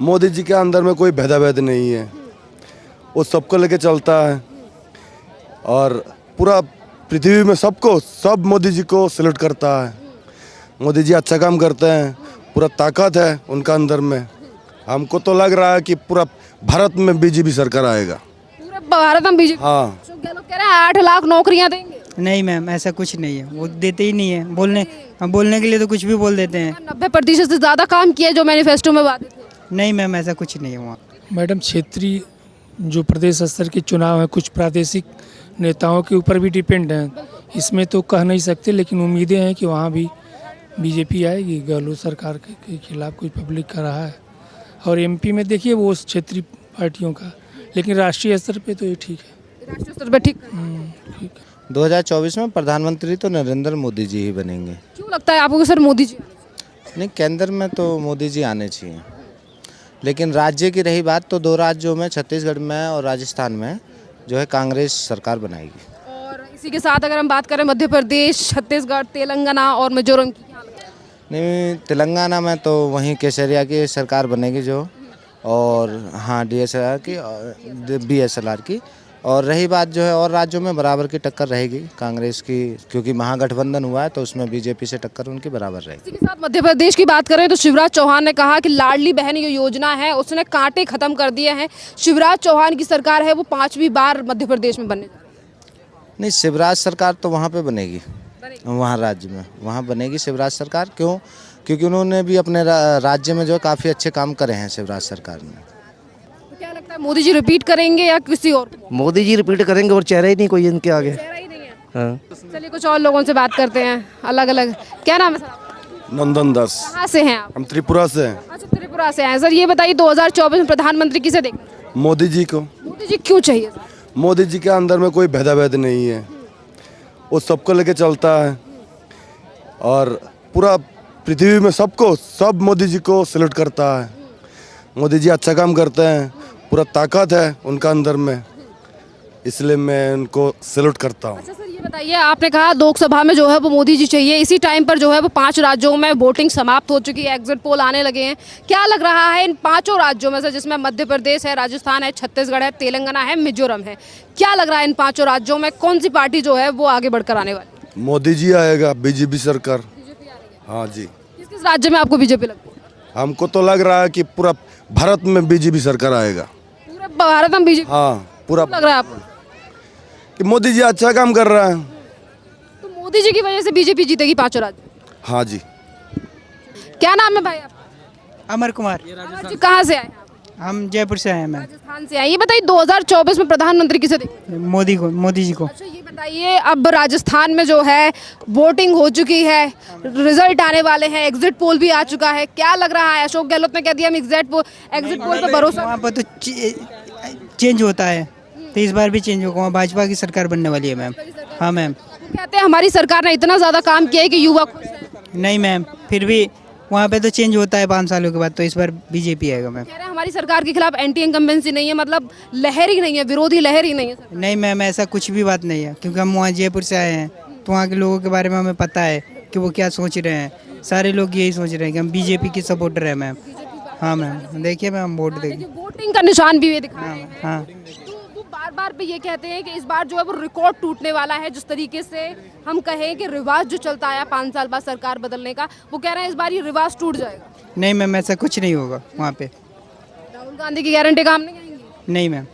मोदी जी के अंदर में कोई भेदाभेद नहीं है, वो सबको लेके चलता है और पूरा पृथ्वी में सब मोदी जी को सैल्यूट करता है। मोदी जी अच्छा काम करते हैं, पूरा ताकत है उनका अंदर में। हमको तो लग रहा है कि पूरा भारत में बीजेपी सरकार आएगा। पूरे भारत में बीजेपी। हाँ, अशोक गहलोत कह रहे हैं 8 लाख नौकरियां देंगे। नहीं मैम, ऐसा कुछ नहीं है, वो देते ही नहीं है। बोलने के लिए तो कुछ भी बोल देते हैं। 90% से ज्यादा काम किया जो मैनिफेस्टो में वादे थे। नहीं मैम, ऐसा कुछ नहीं है वहाँ। मैडम, क्षेत्रीय जो प्रदेश स्तर के चुनाव हैं कुछ प्रादेशिक नेताओं के ऊपर भी डिपेंड हैं, इसमें तो कह नहीं सकते, लेकिन उम्मीदें हैं कि वहाँ भी बीजेपी आएगी। गहलोत सरकार के खिलाफ कोई पब्लिक कर रहा है, और एमपी में देखिए वो क्षेत्रीय पार्टियों का, लेकिन राष्ट्रीय स्तर पे तो ये ठीक है। राष्ट्रीय स्तर पर ठीक। ठीक है। 2024 में प्रधानमंत्री तो नरेंद्र मोदी जी ही बनेंगे। क्यों लगता है आपको कि सर मोदी जी? नहीं, केंद्र में तो मोदी जी आने चाहिए, लेकिन राज्य की रही बात तो दो राज्यों में, छत्तीसगढ़ में और राजस्थान में जो है कांग्रेस सरकार बनाएगी। और इसी के साथ अगर हम बात करें मध्य प्रदेश, छत्तीसगढ़, तेलंगाना और मिजोरम की, क्या लगता है? नहीं, तेलंगाना में तो वहीं केसरिया की सरकार बनेगी जो, और हाँ DSLR की और BSLR की। और रही बात जो है और राज्यों में बराबर की टक्कर रहेगी कांग्रेस की, क्योंकि महागठबंधन हुआ है तो उसमें बीजेपी से टक्कर उनकी बराबर रहेगी। इसी के साथ मध्य प्रदेश की बात करें तो शिवराज चौहान ने कहा कि लाडली बहन ये योजना है उसने कांटे खत्म कर दिए हैं। शिवराज चौहान की सरकार है वो 5वीं बार मध्य प्रदेश में बनने जा रही है। नहीं, शिवराज सरकार तो वहाँ पे बनेगी, वहाँ राज्य में वहाँ बनेगी शिवराज सरकार। क्यों? क्योंकि उन्होंने भी अपने राज्य में जो काफ़ी अच्छे काम करे हैं शिवराज सरकार ने। तो क्या लगता है मोदी जी रिपीट करेंगे या किसी और? मोदी जी रिपीट करेंगे, और चेहरा ही नहीं कोई इनके आगे। चेहरा ही नहीं है। हाँ। चलिए कुछ और लोगों से बात करते हैं अलग अलग। क्या नाम है सर आपका? नंदन दास। कहाँ से हैं आप? हम त्रिपुरा से हैं। अच्छा, त्रिपुरा से हैं। सर ये बताइए 2024 में प्रधानमंत्री किसे देंगे? मोदी जी को। मोदी जी क्यों चाहिए सर? मोदी जी के अंदर में कोई भेदाभेद नहीं है, वो सबको लेके चलता है और पूरा पृथ्वी में सब मोदी जी को सैल्यूट करता है। मोदी जी अच्छा काम करते हैं, पूरा ताकत है उनका अंदर में, इसलिए मैं उनको सैल्यूट करता हूँ। अच्छा सर ये बताइए, आपने कहा लोकसभा में जो है वो मोदी जी चाहिए, इसी टाइम पर जो है वो 5 राज्यों में वोटिंग समाप्त हो चुकी है, एग्जिट पोल आने लगे हैं। क्या लग रहा है इन 5 राज्यों में से, जिसमें मध्य प्रदेश है, राजस्थान है, छत्तीसगढ़ है, तेलंगाना है, मिजोरम है, क्या लग रहा है इन 5 राज्यों में कौन सी पार्टी जो है वो आगे बढ़कर आने वाली? मोदी जी आएगा, बीजेपी सरकार। हाँ जी। किस किस राज्य में आपको बीजेपी लगती है? हमको तो लग रहा है कि पूरा भारत में बीजेपी सरकार आएगा। पूरे भारत में बीजेपी? हाँ, पूरा लग रहा है आपको कि मोदी जी अच्छा काम कर रहा है। तो मोदी जी की वजह से बीजेपी जीतेगी 5 राज्य? हाँ जी। क्या नाम है भाई आपका? अमर कुमार। अमर जी कहाँ से आए हैं? हम जयपुर से आए हैं मैम। राजस्थान से आए। ये बताइए 2024 में प्रधानमंत्री किसे देंगे? मोदी जी को। अच्छा ये बताइए, अब राजस्थान में जो है वोटिंग हो चुकी है, रिजल्ट आने वाले हैं, एग्जिट पोल भी आ चुका है, क्या लग रहा है? अशोक गहलोत ने कह दिया हम एग्जिट पोल पे भरोसा। वहाँ पर तो चेंज होता है, तो इस बार भी चेंज होगा। वहाँ भाजपा की सरकार बनने वाली है मैम। हाँ मैम। कहते हैं हमारी सरकार ने इतना ज्यादा काम किया है कि युवा खुश है। नहीं मैम, फिर भी वहाँ पे तो चेंज होता है 5 सालों के बाद, तो इस बार बीजेपी आएगा मैम। कह रहे हैं हमारी सरकार के खिलाफ एंटी इनकम्बेंसी नहीं है, मतलब लहर ही नहीं है, विरोधी लहर ही नहीं है सर। नहीं मैम, ऐसा कुछ भी बात नहीं है, क्योंकि हम वहाँ जयपुर से आए हैं, तो वहाँ के लोगों के बारे में हमें पता है कि वो क्या सोच रहे हैं। सारे लोग यही सोच रहे हैं कि हम बीजेपी के सपोर्टर हैं मैम। हाँ मैम, देखिए मैम, हम वोट देंगे। वोटिंग का निशान भी ये दिखा रहे हैं। हाँ। तो वो बार बार पे ये कहते हैं कि इस बार जो है वो रिकॉर्ड टूटने वाला है। जिस तरीके से हम कहें कि रिवाज जो चलता आया 5 साल बाद सरकार बदलने का, वो कह रहे हैं इस बार ये रिवाज टूट जाएगा। नहीं मैम, ऐसा कुछ नहीं होगा वहाँ पे। राहुल गांधी की गारंटी काम नहीं करेंगी? नहीं मैम।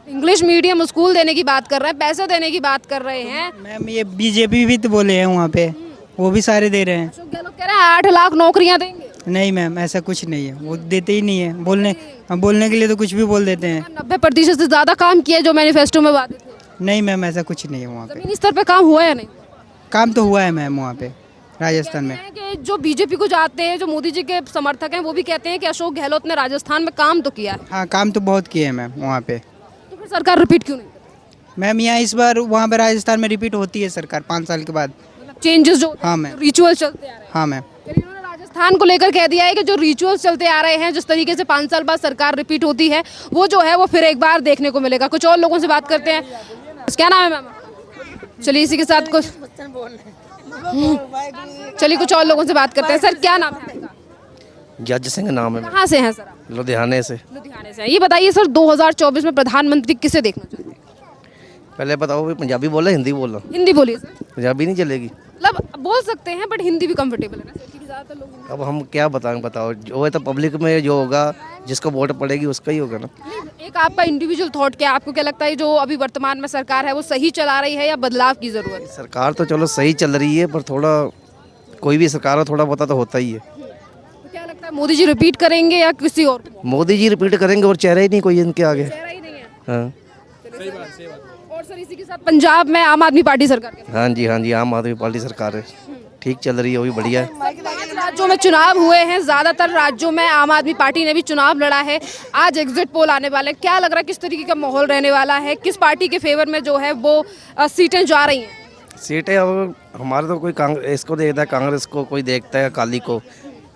इंग्लिश मीडियम स्कूल देने की बात कर रहे हैं, पैसे देने की बात कर रहे हैं। मैम ये बीजेपी भी तो बोले हैं वहाँ पे, वो भी सारे दे रहे हैं। अशोक गहलोत कह रहे हैं 8 लाख नौकरियां देंगे। नहीं मैम, ऐसा कुछ नहीं है, वो देते ही नहीं है। बोलने के लिए तो कुछ भी बोल देते हैं। 90% से ज्यादा काम किया जो मैनिफेस्टो में वादे थे। नहीं मैम, ऐसा कुछ नहीं है वहाँ पे। जमीनी स्तर पे काम हुआ या नहीं? काम तो हुआ है मैम वहाँ पे राजस्थान में। कहते हैं कि जो बीजेपी को जाते हैं, जो मोदी जी के समर्थक हैं, वो भी कहते हैं कि अशोक गहलोत ने राजस्थान में काम तो किया है। हाँ, काम तो बहुत किए हैं मैम वहाँ पे। तो फिर सरकार रिपीट क्यों नहीं? मैम यहाँ इस बार वहाँ पे राजस्थान में रिपीट होती है सरकार 5 साल के बाद। चेंजेस जो हाँ मैम। रिचुअल चलते आ रहे हैं। हाँ मैम। यानी उन्होंने राजस्थान को लेकर कह दिया है कि जो रिचुअल्स चलते आ रहे हैं, जिस तरीके से 5 साल बाद सरकार रिपीट होती है, वो जो है वो फिर एक बार देखने को मिलेगा। कुछ और लोगों से बात करते हैं। क्या नाम है मैम? चलिए इसी के साथ कुछ चलिए कुछ और लोगों से बात करते हैं। सर क्या नाम है आपका? जज सिंह नाम है। कहाँ से हैं सर आप? लुधियाने से। लुधियाने से हैं। ये बताइए सर 2024 में प्रधानमंत्री किसे देखना चाहते हैं? पहले बताओ भी पंजाबी बोला हिंदी बोला? हिंदी बोलिए सर। पंजाबी नहीं चलेगी? मतलब बोल सकते हैं बट हिंदी भी कंफर्टेबल है ना सर, क्योंकि ज़्यादातर लोग हिंदी- अब हम क्या बताएं, बताओ जो है तो पब्लिक में जो होगा, जिसको वोट पड़ेगी उसका ही होगा ना। नहीं, एक आपका इंडिविजुअल थॉट क्या है? आपको क्या लगता है जो अभी वर्तमान में सरकार है वो सही चला रही है या बदलाव की जरूरत है? सरकार तो चलो सही चल रही है, पर थोड़ा कोई भी सरकार हो थोड़ा बहुत तो होता ही है। तो क्या लगता है मोदी जी रिपीट करेंगे या किसी और को? मोदी जी रिपीट करेंगे और चेहरा ही नहीं कोई इनके आगे। चेहरा ही नहीं है। हाँ और सर इसी के साथ पंजाब में आम आदमी पार्टी सरकार के हाँ जी, हाँ जी, आम आदमी पार्टी सरकार है, ठीक चल रही है, वो भी बढ़िया है। 5 राज्यों में चुनाव हुए हैं, ज्यादातर राज्यों में आम आदमी पार्टी ने भी चुनाव लड़ा है। आज एग्जिट पोल आने वाले हैं। क्या लग रहा है किस तरीके का माहौल रहने वाला है? किस पार्टी के फेवर में जो है वो सीटें जा रही हैं? सीटें अब हमारे तो कोई कांग्रेस को देखता है, कांग्रेस को कोई देखता है, अकाली को।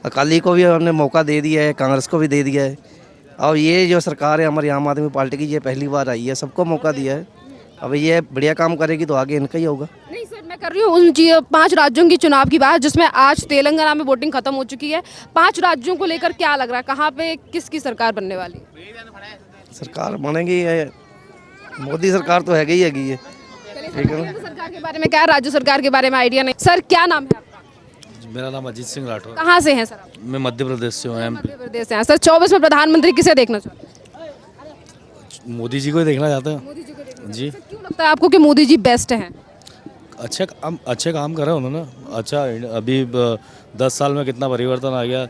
अकाली को भी हमने मौका दे दिया है, कांग्रेस को भी दे दिया है। अब ये जो सरकार है हमारी आम आदमी पार्टी की, ये पहली बार आई है, सबको मौका दिया है। अब ये बढ़िया काम करेगी तो आगे इनका ही होगा। नहीं सर, मैं कर रही हूँ उन 5 राज्यों की चुनाव की बात जिसमें आज तेलंगाना में वोटिंग खत्म हो चुकी है। 5 राज्यों को लेकर क्या लग रहा है, कहाँ पे किसकी सरकार बनने वाली है? सरकार बनेगी मोदी सरकार तो हैगी ही हैगी है। ठीक है ना? केंद्र सरकार के बारे में क्या है, राज्य सरकार के बारे में आइडिया नहीं। सर क्या नाम है आपका? मेरा नाम अजीत सिंह राठौर। कहाँ से हैं सर आप? मैं मध्य प्रदेश से हूँ। मध्य प्रदेश से हैं। सर 24 में प्रधानमंत्री किसे देखना चाहते हैं? मोदी जी को ही देखना चाहते हैं। मोदी जी को देखना जी, सर, क्यों लगता है आपको कि मोदी जी बेस्ट हैं? अच्छे काम कर रहे हैं उन्होंने। अच्छा, अभी 10 साल में कितना परिवर्तन आ गया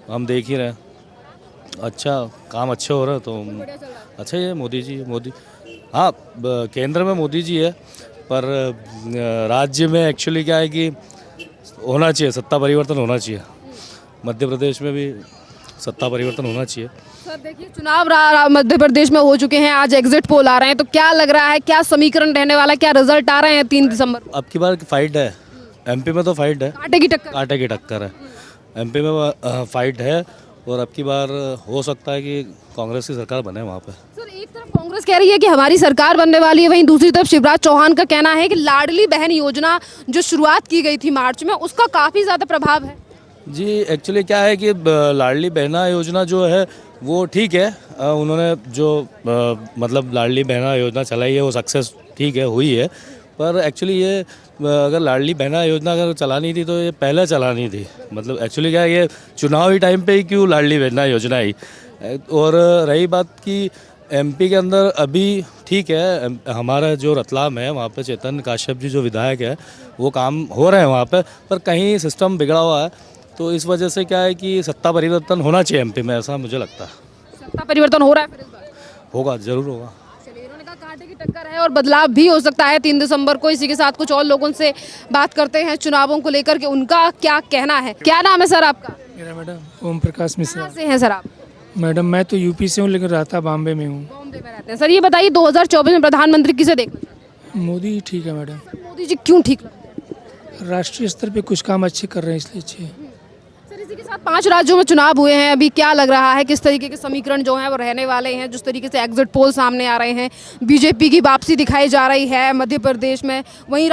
हम देख ही रहे हैं। अच्छा काम अच्छे हो रहे हैं तो अच्छा ही है। मोदी हाँ, केंद्र में मोदी जी है, पर राज्य में एक्चुअली क्या है कि होना चाहिए, सत्ता परिवर्तन होना चाहिए। मध्य प्रदेश में भी सत्ता परिवर्तन होना चाहिए। सर देखिए चुनाव मध्य प्रदेश में हो चुके हैं, आज एग्जिट पोल आ रहे हैं, तो क्या लग रहा है, क्या समीकरण रहने वाला है, क्या रिजल्ट आ रहे हैं 3 दिसंबर को? अब की बार फाइट है, एमपी में तो फाइट है, कांटे की टक्कर। कांटे की टक्कर है। एमपी में फाइट है और अब की बार हो सकता है कि कांग्रेस की सरकार बने वहाँ पे। सर एक तरफ कांग्रेस कह रही है कि हमारी सरकार बनने वाली है, वहीं दूसरी तरफ शिवराज चौहान का कहना है कि लाडली बहन योजना जो शुरुआत की गई थी मार्च में उसका काफ़ी ज़्यादा प्रभाव है। जी, एक्चुअली क्या है कि लाडली बहना योजना जो है वो ठीक है। उन्होंने जो मतलब लाडली बहना योजना चलाई है वो सक्सेस ठीक है, हुई है। पर एक्चुअली ये अगर लाडली बहना योजना अगर चलानी थी तो ये पहले चलानी थी। मतलब एक्चुअली क्या है, ये चुनावी टाइम पे ही क्यों लाडली बहना योजना आई। और रही बात कि एमपी के अंदर अभी ठीक है, हमारा जो रतलाम है वहाँ पे चेतन काश्यप जी जो विधायक है वो काम हो रहे हैं वहाँ पे, पर कहीं सिस्टम बिगड़ा हुआ है। तो इस वजह से क्या है कि सत्ता परिवर्तन होना चाहिए एमपी में, ऐसा मुझे लगता है। सत्ता परिवर्तन हो रहा है फिर इस बार? होगा, जरूर होगा। चलिए, इन्होंने कहा कांटे की टक्कर है और बदलाव भी हो सकता है 3 दिसंबर को। इसी के साथ कुछ और लोगों से बात करते हैं चुनावों को लेकर के उनका क्या कहना है। क्या नाम है सर आपका? मेरा मैडम ओम प्रकाश मिश्रा। कहाँ से हैं सर आप? मैडम मैं तो यूपी से हूँ लेकिन रहता बॉम्बे में हूँ। बॉम्बे में रहते हैं। सर ये बताइए 2024 में प्रधानमंत्री किसे देखना चाहते मोदी ठीक है मैडम, हैं? मोदी जी क्यों ठीक लगते हैं? राष्ट्रीय स्तर पे कुछ काम अच्छे कर रहे हैं इसलिए अच्छे। सर इसी के साथ 5 राज्यों में चुनाव हुए हैं, अभी क्या लग रहा है किस तरीके के समीकरण जो हैं वो रहने वाले हैं? जिस तरीके से एग्जिट पोल सामने आ रहे हैं, बीजेपी की वापसी दिखाई जा रही है मध्य प्रदेश में, वहीं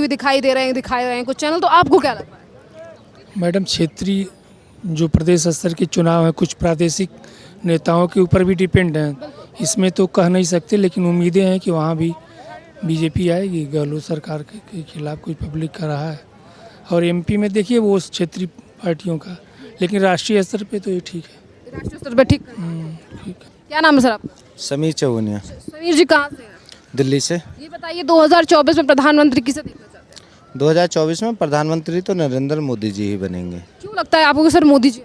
दिखाई दे रहे हैं कुछ चैनल, तो आपको क्या लग रहा है? मैडम क्षेत्रीय जो प्रदेश स्तर के चुनाव हैं कुछ प्रादेशिक नेताओं के ऊपर भी डिपेंड हैं, इसमें तो कह नहीं सकते, लेकिन उम्मीदें हैं कि वहाँ भी बीजेपी आएगी। गहलोत सरकार के खिलाफ कोई पब्लिक कर रहा है। और एमपी में देखिए वो क्षेत्रीय पार्टियों का, लेकिन राष्ट्रीय स्तर पे तो ये ठीक है। राष्ट्रीय स्तर पर ठीक। ठीक है। क्या नाम है सर आपका? समीर चौनिया, समीर जी कहाँ से हैं? दिल्ली से। ये बताइए 2024 में प्रधानमंत्री किसे देखना चाहते हैं? 2024 में प्रधानमंत्री तो नरेंद्र मोदी जी ही बनेंगे। क्यों लगता है आपको कि सर मोदी जी?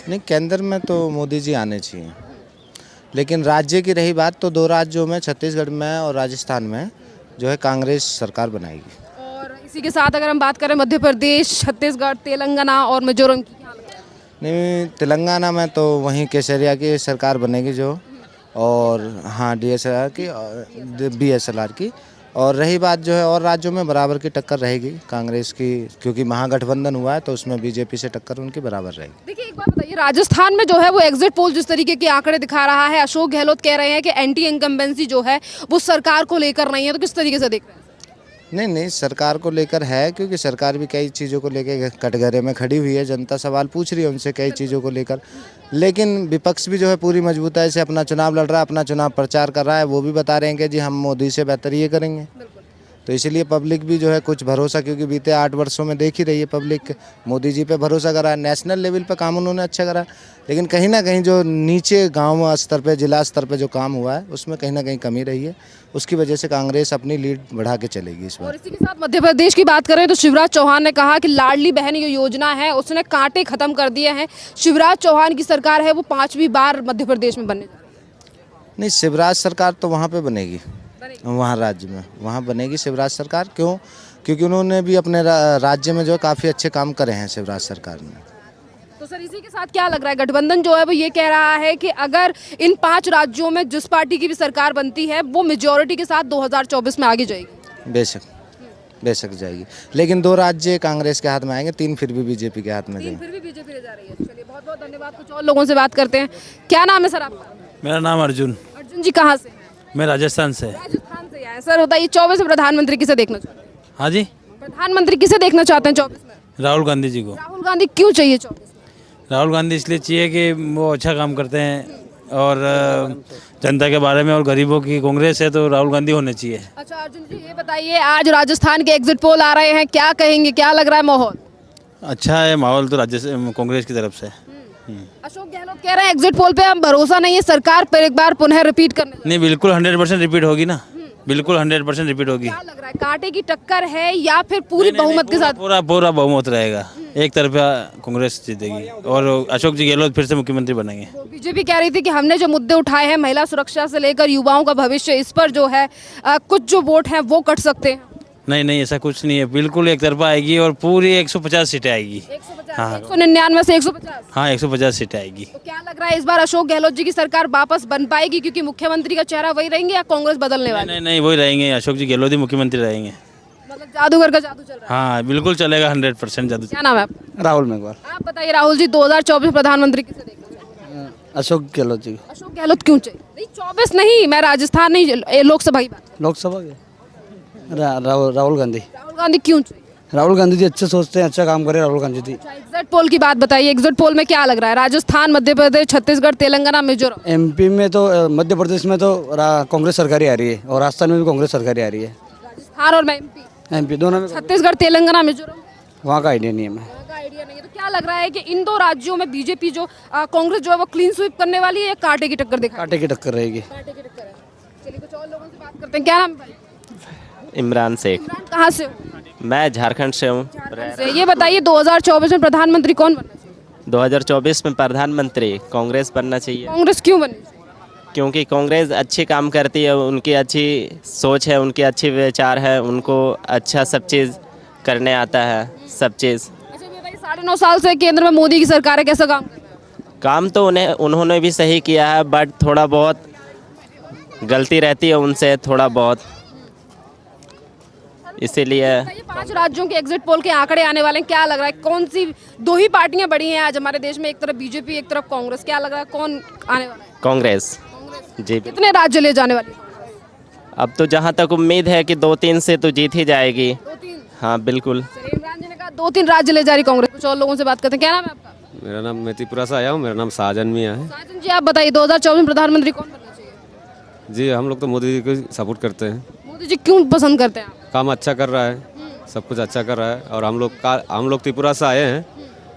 नहीं, केंद्र में तो मोदी जी आने चाहिए, लेकिन राज्य की रही बात तो 2 राज्यों में, छत्तीसगढ़ में और राजस्थान में जो है कांग्रेस सरकार बनाएगी। और इसी के साथ अगर हम बात करें मध्य प्रदेश, छत्तीसगढ़, तेलंगाना और मिजोरम की, क्या लगता है? नहीं, तेलंगाना में तो वहीं केसरिया की सरकार बनेगी जो, और हाँ DSLR की और BSLR की। और रही बात जो है और राज्यों में बराबर की टक्कर रहेगी कांग्रेस की, क्योंकि महागठबंधन हुआ है तो उसमें बीजेपी से टक्कर उनकी बराबर रहेगी। देखिए एक बात बताइए, राजस्थान में जो है वो एग्जिट पोल जिस तरीके के आंकड़े दिखा रहा है, अशोक गहलोत कह रहे हैं कि एंटी इनकम्बेंसी जो है वो सरकार को लेकर नहीं है, तो किस तरीके से देख रहे हैं? नहीं नहीं, सरकार को लेकर है, क्योंकि सरकार भी कई चीज़ों को लेकर कटघरे में खड़ी हुई है। जनता सवाल पूछ रही है उनसे कई चीज़ों को लेकर, लेकिन विपक्ष भी जो है पूरी मजबूताई से अपना चुनाव लड़ रहा है, अपना चुनाव प्रचार कर रहा है। वो भी बता रहे हैं कि जी हम मोदी से बेहतर ये करेंगे। तो इसलिए पब्लिक भी जो है कुछ भरोसा, क्योंकि बीते 8 वर्षों में देख ही रही है पब्लिक, मोदी जी पे भरोसा करा है। नेशनल लेवल पे काम उन्होंने अच्छा करा, लेकिन कहीं ना कहीं जो नीचे गांव स्तर पे, जिला स्तर पे जो काम हुआ है उसमें कहीं ना कहीं कमी रही है। उसकी वजह से कांग्रेस अपनी लीड बढ़ा के चलेगी इस और बार। इसी के साथ मध्य प्रदेश की बात करें तो शिवराज चौहान ने कहा कि लाडली बहन ये योजना है उसने कांटे खत्म कर दिए हैं। शिवराज चौहान की सरकार है वो 5वीं बार मध्य प्रदेश में बनने जा रही नहीं, शिवराज सरकार तो वहाँ पे बनेगी, वहाँ राज्य में वहाँ बनेगी शिवराज सरकार। क्यों? क्योंकि उन्होंने भी अपने राज्य में जो काफ़ी अच्छे काम करे हैं शिवराज सरकार ने। तो सर इसी के साथ क्या लग रहा है, गठबंधन जो है वो ये कह रहा है कि अगर इन 5 राज्यों में जिस पार्टी की भी सरकार बनती है वो मेजोरिटी के साथ 2024 में आगे जाएगी? बेशक बेशक जाएगी, लेकिन 2 राज्य कांग्रेस के हाथ में आएंगे, 3 फिर भी बीजेपी के हाथ में जाएंगे। फिर भी बीजेपी ले जा रही है। चलिए बहुत बहुत धन्यवाद। कुछ और लोगों से बात करते हैं। क्या नाम है सर आपका? मेरा नाम अर्जुन, अर्जुन जी कहाँ से? मैं राजस्थान से। राजस्थान से आए सर। बताइए 24 में प्रधानमंत्री किसे देखना चाहते हैं? हाँ जी, प्रधानमंत्री किसे देखना चाहते हैं 24 में? राहुल गांधी जी को। राहुल गांधी क्यों चाहिए 24 में? राहुल गांधी इसलिए चाहिए कि वो अच्छा काम करते हैं और जनता के बारे में, और गरीबों की कांग्रेस है तो राहुल गांधी होने चाहिए। अच्छा अर्जुन जी ये बताइए, आज राजस्थान के एग्जिट पोल आ रहे हैं, क्या कहेंगे, क्या लग रहा है माहौल? अच्छा है माहौल तो राज्य से कांग्रेस की तरफ से। अशोक गहलोत कह रहे हैं एग्जिट पोल पे हम भरोसा नहीं है, सरकार पर एक बार पुनः रिपीट करने। नहीं, बिल्कुल 100% रिपीट होगी ना, बिल्कुल 100% रिपीट होगी। क्या लग रहा है, कांटे की टक्कर है या फिर पूरी बहुमत के साथ? पूरा पूरा बहुमत रहेगा, एक तरफा कांग्रेस जीतेगी और अशोक जी गहलोत फिर से मुख्यमंत्री बनेंगे। बीजेपी कह रही थी कि हमने जो मुद्दे उठाए हैं, महिला सुरक्षा से लेकर युवाओं का भविष्य, इस पर जो है कुछ जो वोट हैं वो कट सकते हैं। नहीं नहीं, ऐसा कुछ नहीं है, बिल्कुल एक तरफा आएगी और पूरी 150 सीटें आएगी। 199 से 150। हाँ, 150 सीटें आएगी। तो क्या लग रहा है इस बार अशोक गहलोत जी की सरकार वापस बन पाएगी, क्योंकि मुख्यमंत्री का चेहरा वही रहेंगे या कांग्रेस बदलने वाली? नहीं नहीं, वही रहेंगे, अशोक जी गहलोत ही मुख्यमंत्री रहेंगे। मतलब जादूगर का जादू चल रहा है। हाँ बिल्कुल चलेगा, 100% जादू। क्या नाम है आपका? राहुल मेघवाल। आप बताइए राहुल जी 2024 प्रधानमंत्री किसे देखना चाहते हैं? अशोक गहलोत जी। अशोक गहलोत क्यों चाहिए? नहीं 24 नहीं, मैं राजस्थान नहीं, लोकसभा की बात। लोकसभा के राहुल गांधी। राहुल गांधी क्यों चाहिए? राहुल गांधी जी अच्छे सोचते हैं, अच्छा काम करे राहुल गांधी जी। एग्जिट पोल की बात बताइए, एग्जिट पोल में क्या लग रहा है? राजस्थान, मध्य प्रदेश, छत्तीसगढ़, तेलंगाना, मिजोरम। एमपी में तो, मध्य प्रदेश में तो कांग्रेस सरकार ही आ रही है और राजस्थान में भी कांग्रेस सरकार ही आ रही है। राजस्थान और एमपी दोनों में। छत्तीसगढ़, तेलंगाना, मिजोरम वहाँ का आइडिया नहीं है मैं। का आइडिया नहीं है। तो क्या लग रहा है कि इन 2 राज्यों में बीजेपी जो कांग्रेस जो है वो क्लीन स्वीप करने वाली है या कांटे की टक्कर दिखाएगी? कांटे की टक्कर रहेगी। कांटे की टक्कर है। चलिए कुछ और लोगों से बात करते हैं। क्या नाम है भाई? इमरान शेख। इमरान कहाँ से हो? मैं झारखंड से हूँ। से। ये बताइए 2024 में प्रधानमंत्री कौन बनना चाहिए? 2024 में प्रधानमंत्री कांग्रेस बनना चाहिए। कांग्रेस क्यों बननी चाहिए? क्योंकि कांग्रेस अच्छी काम करती है, उनकी अच्छी सोच है, उनके अच्छे विचार है, उनको अच्छा सब चीज़ करने आता है, सब चीज़। अच्छा ये बताइए 9.5 साल से केंद्र में मोदी की सरकार है, कैसा काम कर रही है? काम तो उन्होंने भी सही किया है, बट थोड़ा बहुत गलती रहती है उनसे, थोड़ा बहुत, इसीलिए। 5 राज्यों के एग्जिट पोल के आंकड़े आने वाले हैं, क्या लग रहा है कौन सी 2 ही पार्टियां बड़ी हैं आज हमारे देश में, एक तरफ बीजेपी एक तरफ कांग्रेस, क्या लग रहा है कौन आने वाला है? कांग्रेस जी। कितने राज्य ले जाने वाली है? अब तो जहाँ तक उम्मीद है कि 2-3 से तो जीत ही जाएगी। 2-3? हाँ बिल्कुल। इमरान जी ने कहा 2-3 राज्य ले जा रही कांग्रेस। कुछ और लोगों से बात करते हैं। क्या नाम है आपका? मेरा नाम मेतीपुरा से आया हूँ, मेरा नाम साजन मियाँ है। साजन जी आप बताइए 2024 में प्रधानमंत्री कौन बनना चाहिए? जी हम लोग तो मोदी जी को सपोर्ट करते हैं। मोदी जी क्यों पसंद करते हैं आप? काम अच्छा कर रहा है, सब कुछ अच्छा कर रहा है। और हम लोग त्रिपुरा से आए हैं।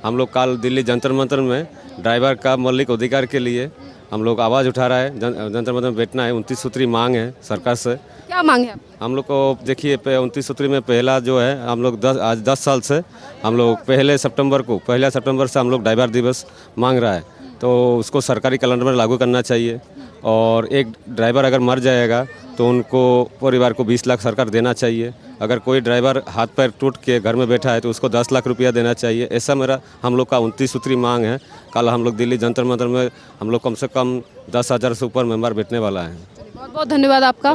हम लोग कल दिल्ली जंतर मंतर में ड्राइवर का मौलिक अधिकार के लिए हम लोग आवाज़ उठा रहा है। जंतर मंतर में बैठना है, 29 सूत्री मांग है सरकार से। क्या मांग है? हम लोग को देखिए 29 सूत्री में पहला जो है, हम लोग आज 10 साल से हम लोग पहले सितंबर से हम लोग ड्राइवर दिवस मांग रहा है, तो उसको सरकारी कैलेंडर में लागू करना चाहिए। और एक ड्राइवर अगर मर जाएगा तो उनको परिवार को 20 लाख सरकार देना चाहिए। अगर कोई ड्राइवर हाथ पैर टूट के घर में बैठा है तो उसको 10 लाख रुपया देना चाहिए। ऐसा मेरा हम लोग का 29 सूत्री मांग है। कल हम लोग दिल्ली जंतर मंतर में हम लोग कम से कम 10,000 से ऊपर मेंबर बैठने वाला है। बहुत बहुत धन्यवाद आपका।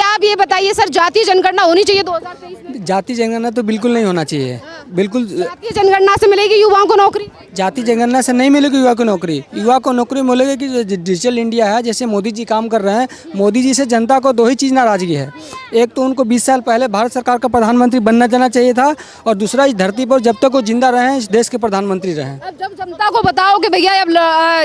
आप ये बताइए सर, जातीय जनगणना होनी चाहिए 2023 में? जाति जनगणना तो बिल्कुल नहीं होना चाहिए। बिल्कुल जातीय जनगणना से मिलेगी युवाओं को नौकरी? जाति जनगणना से नहीं मिलेगी युवा को नौकरी। युवा को नौकरी मिलेगी कि जो डिजिटल इंडिया है, जैसे मोदी जी काम कर रहे हैं। मोदी जी से जनता को दो ही चीज़ नाराज़गी है। एक तो उनको 20 साल पहले भारत सरकार का प्रधानमंत्री बनना जाना चाहिए था, और दूसरा इस धरती पर जब तक वो जिंदा रहे इस देश के प्रधानमंत्री रहें। अब जब जनता को बताओ कि भैया अब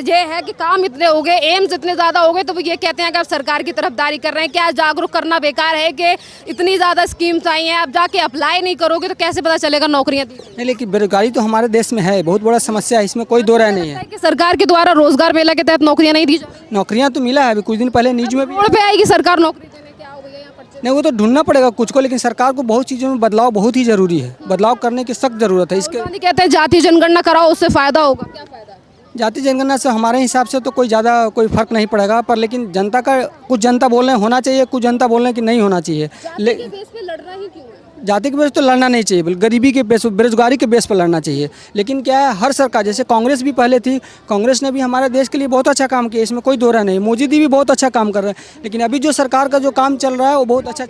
ये है कि काम इतने हो गए, एम्स इतने ज़्यादा हो गए, तो वो ये कहते हैं कि अब सरकार की तरफदारी कर रहे हैं। क्या जागरूक करना बेकार है कि इतनी ज़्यादा स्कीम्स आई हैं, अब जाके अप्लाई नहीं करोगे तो कैसे पता चलेगा नौकरियाँ दी? नहीं, लेकिन बेरोजगारी तो हमारे देश में है, बहुत बड़ा समस्या है, इसमें कोई दो राय नहीं है। कि सरकार के द्वारा रोजगार मेला के तहत नौकरियां नहीं दी जा रही? नौकरियां तो मिला है, अभी कुछ दिन पहले न्यूज में भी। रोड पे आएगी सरकार नौकरी देने, क्या हो भैया यहाँ पर? नहीं, वो तो ढूंढना पड़ेगा कुछ को, लेकिन सरकार को बहुत चीज़ों में बदलाव बहुत ही जरूरी है। बदलाव करने की सख्त जरूरत है। इसके गांधी कहते हैं जातीय जनगणना कराओ, उससे फायदा होगा। क्या फायदा है? जाति जनगणना से हमारे हिसाब से तो कोई ज़्यादा कोई फर्क नहीं पड़ेगा, पर लेकिन जनता का कुछ जनता बोल रहे हैं होना चाहिए, कुछ जनता बोल रहे हैं कि नहीं होना चाहिए। जाति के बेस पे लड़ना ही क्यों है? जाति के बेस तो लड़ना नहीं चाहिए, बल्कि गरीबी के बेस, बेरोजगारी के बेस पर लड़ना चाहिए। लेकिन क्या है, हर सरकार, जैसे कांग्रेस भी पहले थी, कांग्रेस ने भी हमारे देश के लिए बहुत अच्छा काम किया, इसमें कोई दो राय नहीं। मोदी जी भी बहुत अच्छा काम कर रहे हैं, लेकिन अभी जो सरकार का जो काम चल रहा है वो बहुत अच्छा